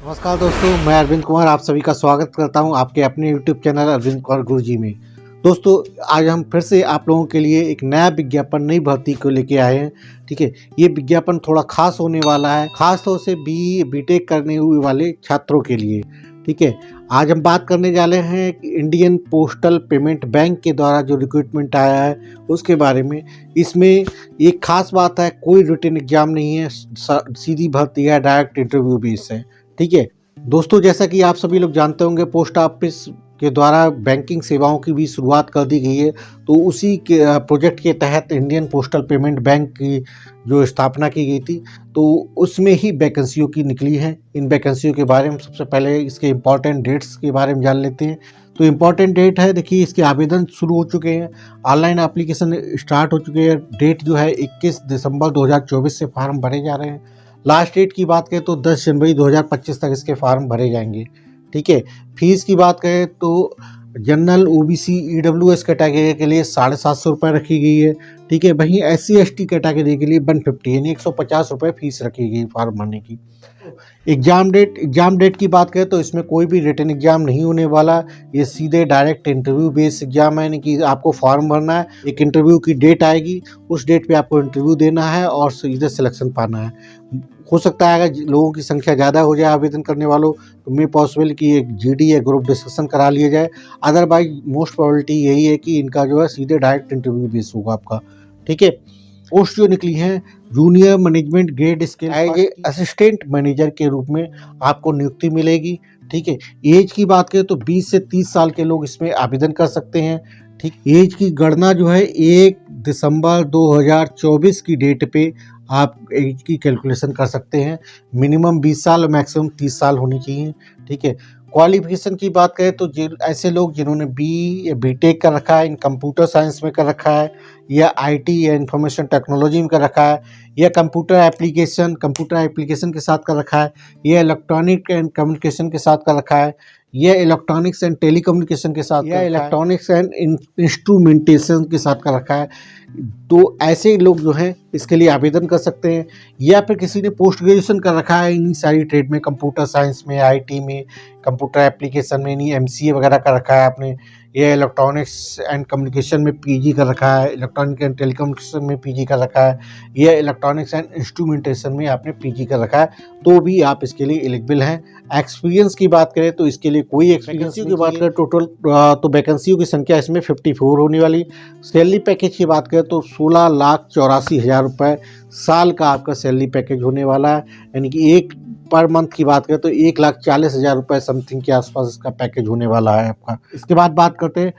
नमस्कार दोस्तों, मैं अरविंद कुमार आप सभी का स्वागत करता हूं आपके अपने YouTube चैनल अरविंद कुमार गुरुजी में। दोस्तों, आज हम फिर से आप लोगों के लिए एक नया विज्ञापन नई भर्ती को लेके आए हैं। ठीक है, ये विज्ञापन थोड़ा खास होने वाला है, खास तौर से बीटेक करने हुए वाले छात्रों के लिए। ठीक है, आज हम बात करने जा रहे हैं कि इंडियन पोस्टल पेमेंट बैंक के द्वारा जो रिक्रूटमेंट आया है उसके बारे में। इसमें एक खास बात है, कोई रिटन एग्जाम नहीं है, सीधी भर्ती है, डायरेक्ट इंटरव्यू बेस है। ठीक है दोस्तों, जैसा कि आप सभी लोग जानते होंगे, पोस्ट ऑफिस के द्वारा बैंकिंग सेवाओं की भी शुरुआत कर दी गई है। तो उसी के प्रोजेक्ट के तहत इंडियन पोस्टल पेमेंट बैंक की जो स्थापना की गई थी, तो उसमें ही वैकेंसियों की निकली हैं। इन वैकेंसियों के बारे में सबसे पहले इसके इम्पॉर्टेंट डेट्स के बारे में जान लेते हैं। तो इम्पॉर्टेंट डेट है, देखिए, इसके आवेदन शुरू हो चुके हैं, ऑनलाइन एप्लीकेशन स्टार्ट हो चुके हैं। डेट जो है 21 दिसंबर 2024 से फार्म भरे जा रहे हैं। लास्ट डेट की बात करें तो 10 जनवरी 2025 तक इसके फार्म भरे जाएंगे। ठीक है, फीस की बात करें तो जनरल OBC EWS कैटेगरी के लिए 750 रुपये रखी गई है। ठीक है, वहीं SC ST कैटेगरी के लिए 150 यानी 150 रुपये फीस रखी गई फॉर्म भरने की। एग्जाम डेट की बात करें तो इसमें कोई भी रिटन एग्जाम नहीं होने वाला, ये सीधे डायरेक्ट इंटरव्यू बेस्ड एग्जाम है। यानी कि आपको फॉर्म भरना है, एक इंटरव्यू की डेट आएगी, उस डेट पे आपको इंटरव्यू देना है और सीधे सिलेक्शन पाना है। हो सकता है अगर लोगों की संख्या ज़्यादा हो जाए आवेदन करने वालों, तो मे पॉसिबल कि एक GD या ग्रुप डिस्कशन करा लिया जाए। अदरवाइज मोस्ट प्रोबेबिलिटी यही है कि इनका जो है सीधे डायरेक्ट इंटरव्यू बेस होगा आपका। ठीक है, पोस्ट जो निकली हैं, junior management grade scale as a assistant manager के रूप में आपको नियुक्ति मिलेगी। ठीक है, एज की बात करें तो 20 से 30 साल के लोग इसमें आवेदन कर सकते हैं। ठीक, एज की गणना जो है 1 दिसंबर 2024 की डेट पे आप एज की कैलकुलेशन कर सकते हैं। मिनिमम 20 साल और मैक्सिमम 30 साल होनी चाहिए। ठीक है, क्वालिफिकेशन की बात करें तो ऐसे लोग जिन्होंने BE या BTech कर रखा है, इन कंप्यूटर साइंस में कर रखा है, या IT या इंफॉर्मेशन टेक्नोलॉजी में कर रखा है, या कंप्यूटर एप्लीकेशन के साथ कर रखा है, या इलेक्ट्रॉनिक एंड कम्युनिकेशन के साथ कर रखा है, या इलेक्ट्रॉनिक्स एंड टेलीकम्युनिकेशन के साथ, या इलेक्ट्रॉनिक्स एंड इंस्ट्रूमेंटेशन के साथ कर रखा है। तो ऐसे लोग जो हैं इसके लिए आवेदन कर सकते हैं। या फिर किसी ने पोस्ट ग्रेजुएशन कर रखा है इन्हीं सारी ट्रेड में, कंप्यूटर साइंस में, IT में, कंप्यूटर एप्लीकेशन में, नहीं MCA वगैरह कर रखा है आपने, या इलेक्ट्रॉनिक्स एंड कम्युनिकेशन में PG कर रखा है, इलेक्ट्रॉनिक एंड टेलीकम्युनिकेशन में PG कर रखा है, या इलेक्ट्रॉनिक्स एंड इंस्ट्रूमेंटेशन में आपने PG कर रखा है, तो भी आप इसके लिए एलिजिबल हैं। एक्सपीरियंस की बात करें तो इसके लिए कोई एक्सपीरियंस की बात करें टोटल तो वैकेंसियों की संख्या इसमें 54 होने वाली। सैलरी पैकेज की बात करें तो 16,84,000 रुपये साल का आपका सैलरी पैकेज होने वाला है। यानी कि एक पर मंथ की बात करें तो 1,40,000 रुपये समथिंग के आसपास इसका पैकेज होने वाला है आपका। इसके बाद बात करते हैं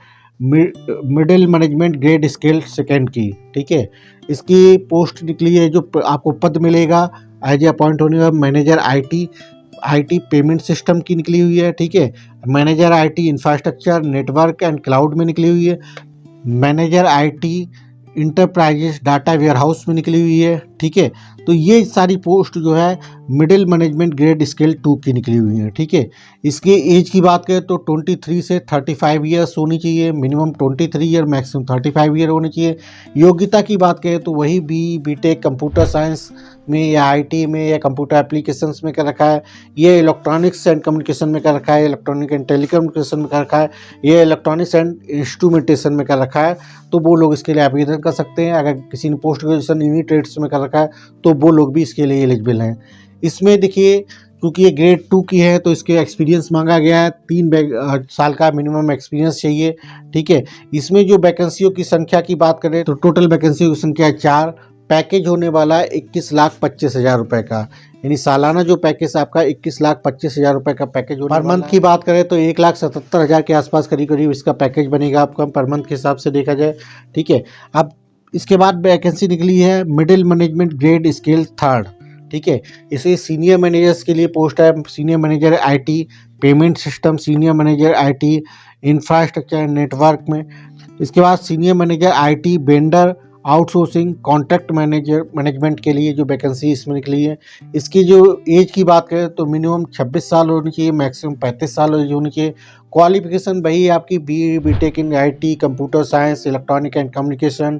middle management grade scale second की। ठीक है, इसकी पोस्ट निकली है, जो आपको पद मिलेगा एज ए अपॉइंट होने का मैनेजर IT पेमेंट सिस्टम की निकली हुई है। ठीक है, manager IT infrastructure network and cloud में निकली हुई है, manager IT enterprises data warehouse में निकली हुई है। ठीक है, तो ये सारी पोस्ट जो है मिडिल मैनेजमेंट ग्रेड स्केल 2 की निकली हुई है। ठीक है, इसके एज की बात करें तो 23 से 35 ईयर्स होनी चाहिए, मिनिमम 23 ईयर, मैक्सिमम 35 ईयर होनी चाहिए। योग्यता की बात करें तो वही BTech कंप्यूटर साइंस में, या IT में, या कंप्यूटर एप्लीकेशंस में कर रखा है, ये इलेक्ट्रॉनिक्स एंड कम्युनिकेशन में कर रखा है, इलेक्ट्रॉनिक एंड टेलीकम्युनिकेशन में कर रखा है, ये इलेक्ट्रॉनिक्स एंड इंस्ट्रूमेंटेशन में कर रखा है, तो वो लोग इसके लिए आवेदन कर सकते हैं। अगर किसी ने पोस्ट ग्रेजुएशन इन्हीं ट्रेड्स में कर रखा है तो वो लोग भी इसके लिए एलिजिबल हैं। इसमें देखिए, क्योंकि ये ग्रेड 2 की है तो इसके एक्सपीरियंस मांगा गया है, 3 साल का मिनिमम एक्सपीरियंस चाहिए। ठीक है, इसमें जो वैकेंसियों की संख्या की बात करें तो टोटल वैकेंसियों की संख्या है 4। पैकेज होने वाला है 21,25,000 रुपये का, यानी सालाना जो पैकेज आपका 21,25,000 रुपये का पैकेज होगा। पर मंथ की बात करें तो 1,77,000 के आसपास करीब करीब इसका पैकेज बनेगा आपका, पर मंथ के हिसाब से देखा जाए। ठीक है, अब इसके बाद वैकेंसी निकली है मिडिल मैनेजमेंट ग्रेड स्केल 3। ठीक है, इसे सीनियर मैनेजर्स के लिए पोस्ट है, senior manager IT payment system, senior manager IT infrastructure network में। इसके बाद senior manager IT vendor outsourcing contract management के लिए जो वैकेंसी इसमें निकली है। इसकी जो एज की बात करें तो मिनिमम 26 साल होनी चाहिए, मैक्सिमम 35 साल होनी चाहिए। क्वालिफिकेशन वही आपकी BTech in IT computer science, electronic and communication,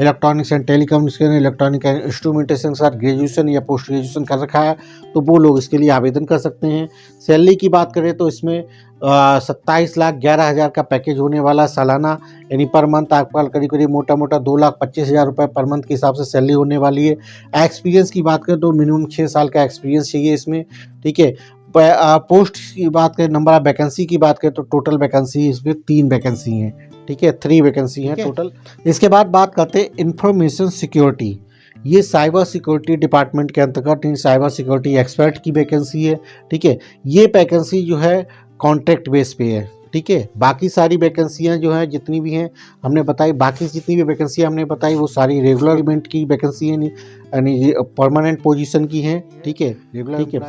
electronics and telecommunication, electronic and instrumentation के साथ ग्रेजुएशन या पोस्ट ग्रेजुएशन कर रखा है तो वो लोग इसके लिए आवेदन कर सकते हैं। सैलरी की बात करें तो इसमें 27,11,000 का पैकेज होने वाला सालाना, यानी पर मंथ आपका करीब मोटा 2,25,000 रुपये पर मंथ के हिसाब से सैलरी होने वाली है। एक्सपीरियंस की बात करें तो मिनिमम 6 साल का एक्सपीरियंस चाहिए इसमें, ठीक है। पोस्ट की बात करें, नंबर ऑफ वैकेंसी की बात करें तो टोटल वैकेंसी इसमें 3 वैकेंसी हैं, ठीक है, 3 वैकेंसी हैं टोटल। इसके बाद बात करते हैं इंफॉर्मेशन सिक्योरिटी। ये साइबर सिक्योरिटी डिपार्टमेंट के अंतर्गत साइबर सिक्योरिटी एक्सपर्ट की वैकेंसी है, ठीक है। ये वैकेंसी जो है कॉन्ट्रैक्ट बेस पे है, ठीक है। बाकी सारी वैकेंसियां जो हैं जितनी भी हैं हमने बताई, बाकी जितनी भी वैकेंसियां हमने बताई वो सारी रेगुलर इवेंट की वैकेंसी है, यानी परमानेंट पोजीशन की हैं, ठीक है, रेगुलर, ठीक है।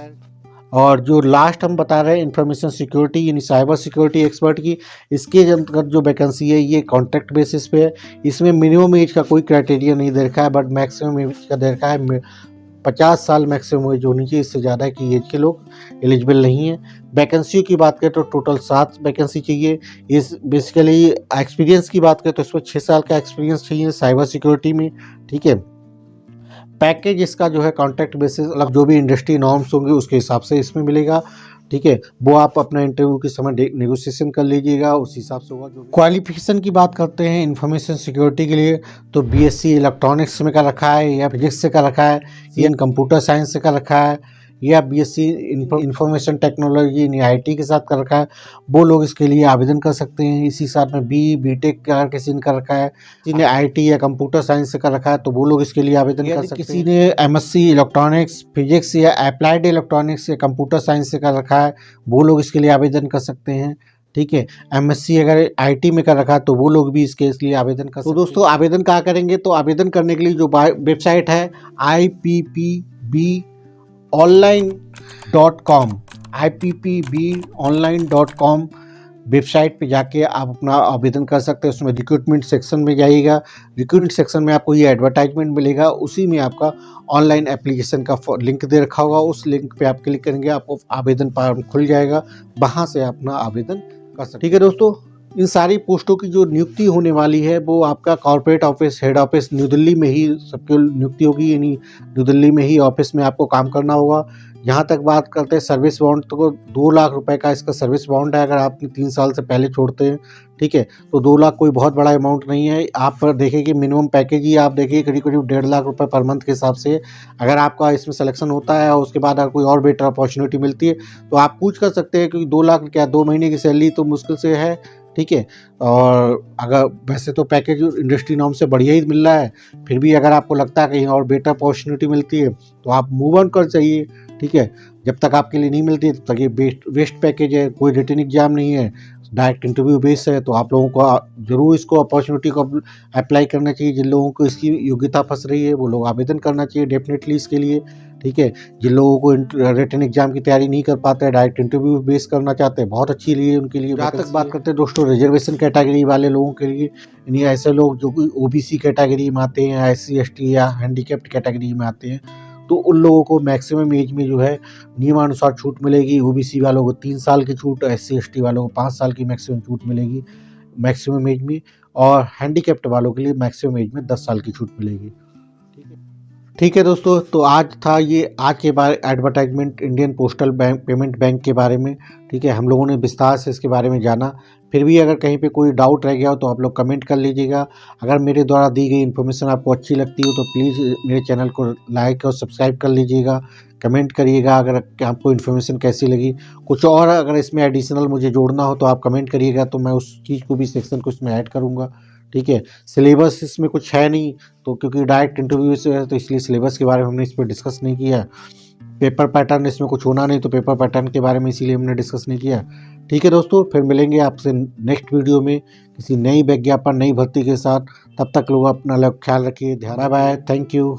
और जो लास्ट हम बता रहे हैं इंफॉर्मेशन सिक्योरिटी यानी साइबर सिक्योरिटी एक्सपर्ट की, इसके अंतर्गत जो वैकेंसी है ये कॉन्ट्रैक्ट बेसिस पे है। इसमें मिनिमम एज का कोई क्राइटेरिया नहीं दे रखा है, बट मैक्सिमम एज का दे रखा है 50 साल मैक्सिमम एज होनी चाहिए, इससे ज़्यादा की एज के लोग एलिजिबल नहीं है। वैकेंसियों की बात करें तो टोटल 7 वैकेंसी चाहिए। इस बेसिकली एक्सपीरियंस की बात करें तो इसमें 6 साल का एक्सपीरियंस चाहिए साइबर सिक्योरिटी में, ठीक है। पैकेज इसका जो है कॉन्ट्रैक्ट बेसिस, मतलब जो भी इंडस्ट्री नॉर्म्स होंगे उसके हिसाब से इसमें मिलेगा, ठीक है। वो आप अपना इंटरव्यू के समय नेगोशिएशन कर लीजिएगा, उस हिसाब से होगा। जो क्वालिफिकेशन की बात करते हैं इंफॉर्मेशन सिक्योरिटी के लिए तो बीएससी इलेक्ट्रॉनिक्स में कर रखा है, या फिजिक्स से कर रखा है, या कंप्यूटर साइंस से कर रखा है, या बीएससी इंफॉर्मेशन टेक्नोलॉजी यानी आईटी के साथ कर रखा है, वो लोग इसके लिए आवेदन कर सकते हैं। इसी साथ में बीटेक अगर किसी ने कर रखा है, किसी ने आईटी या कंप्यूटर साइंस से कर रखा है तो वो लोग इसके लिए आवेदन कर सकते हैं। किसी ने एमएससी इलेक्ट्रॉनिक्स, फिजिक्स या अप्लाइड इलेक्ट्रॉनिक्स या कंप्यूटर साइंस से कर रखा है वो लोग इसके लिए आवेदन कर सकते हैं, ठीक है। एमएससी अगर आईटी में कर रखा है तो वो लोग भी इसके लिए आवेदन कर सकते हैं। तो दोस्तों आवेदन कहाँ करेंगे, तो आवेदन करने के लिए जो वेबसाइट है IPPBonline.com, IPPBonline.com वेबसाइट पे जाके आप अपना आवेदन कर सकते हैं। उसमें रिक्रूटमेंट सेक्शन में जाइएगा, रिक्रूटमेंट सेक्शन में आपको ये एडवर्टाइजमेंट मिलेगा, उसी में आपका ऑनलाइन एप्लीकेशन का लिंक दे रखा होगा, उस लिंक पे आप क्लिक करेंगे आपको आवेदन फॉर्म खुल जाएगा, वहाँ से अपना आवेदन कर सकते हैं, ठीक है दोस्तों। इन सारी पोस्टों की जो नियुक्ति होने वाली है वो आपका corporate office, head office new Delhi में ही सबकी नियुक्ति होगी, यानी न्यू दिल्ली में ही ऑफिस में आपको काम करना होगा। जहाँ तक बात करते हैं सर्विस बॉन्ड, तो 2 लाख रुपए का इसका सर्विस बॉन्ड है अगर आप 3 साल से पहले छोड़ते हैं, ठीक है। तो 2 लाख कोई बहुत बड़ा अमाउंट नहीं है। आप देखें कि मिनिमम पैकेज ही आप देखिए करीब 1.5 लाख रुपए पर मंथ के हिसाब से। अगर आपका इसमें सिलेक्शन होता है और उसके बाद अगर कोई और बेटर अपॉर्चुनिटी मिलती है तो आप पूछ कर सकते हैं, क्योंकि 2 लाख क्या 2 महीने की सैलरी तो मुश्किल से है, ठीक है। और अगर वैसे तो पैकेज इंडस्ट्री नॉर्म से बढ़िया ही मिल रहा है, फिर भी अगर आपको लगता है कहीं और बेटर अपॉर्चुनिटी मिलती है तो आप मूव ऑन कर चाहिए, ठीक है। जब तक आपके लिए नहीं मिलती तब तक ये वेस्ट पैकेज है, कोई रिटन एग्जाम नहीं है, डायरेक्ट इंटरव्यू बेस है। तो आप लोगों को ज़रूर इसको अपॉर्चुनिटी को अप्लाई करना चाहिए। जिन लोगों को इसकी योग्यता फंस रही है वो लोग आवेदन करना चाहिए डेफिनेटली इसके लिए, ठीक है। जिन लोगों को रिटन एग्जाम की तैयारी नहीं कर पाते हैं, डायरेक्ट इंटरव्यू बेस करना चाहते हैं, बहुत अच्छी लिए उनके लिए। जहाँ तक बात करते हैं दोस्तों रिजर्वेशन कैटेगरी वाले लोगों के लिए, यानी ऐसे लोग जो ओबीसी कैटेगरी में आते हैं, SC ST या हैंडीकैप्ड कैटेगरी में आते हैं, तो उन लोगों को मैक्सिमम एज में जो है नियमानुसार छूट मिलेगी। ओबीसी वालों को 3 साल की छूट, SC ST वालों को 5 साल की मैक्सिमम छूट मिलेगी मैक्सिमम एज में, और हैंडीकैप्ड वालों के लिए मैक्सिमम एज में 10 साल की छूट मिलेगी, ठीक है दोस्तों। तो आज था ये आज के बारे advertisement Indian postal bank payment bank के बारे में, ठीक है। हम लोगों ने विस्तार से इसके बारे में जाना। फिर भी अगर कहीं पे कोई डाउट रह गया हो तो आप लोग कमेंट कर लीजिएगा। अगर मेरे द्वारा दी गई इन्फॉर्मेशन आपको अच्छी लगती हो तो प्लीज़ मेरे चैनल को लाइक और सब्सक्राइब कर लीजिएगा, कमेंट करिएगा अगर आपको इन्फॉर्मेशन कैसी लगी। कुछ और अगर इसमें एडिशनल मुझे जोड़ना हो तो आप कमेंट करिएगा, तो मैं उस चीज़ को भी सेक्शन को इसमें ऐड करूँगा, ठीक है। सिलेबस इसमें कुछ है नहीं, तो क्योंकि डायरेक्ट इंटरव्यू से है तो इसलिए सिलेबस के बारे में हमने इस पर डिस्कस नहीं किया। पेपर पैटर्न इसमें कुछ होना नहीं, तो पेपर पैटर्न के बारे में इसीलिए हमने डिस्कस नहीं किया, ठीक है दोस्तों। फिर मिलेंगे आपसे नेक्स्ट वीडियो में किसी नई विज्ञापन, नई भर्ती के साथ। तब तक लोग अपना ख्याल रखिए, ध्यान, बाय बाय, थैंक यू।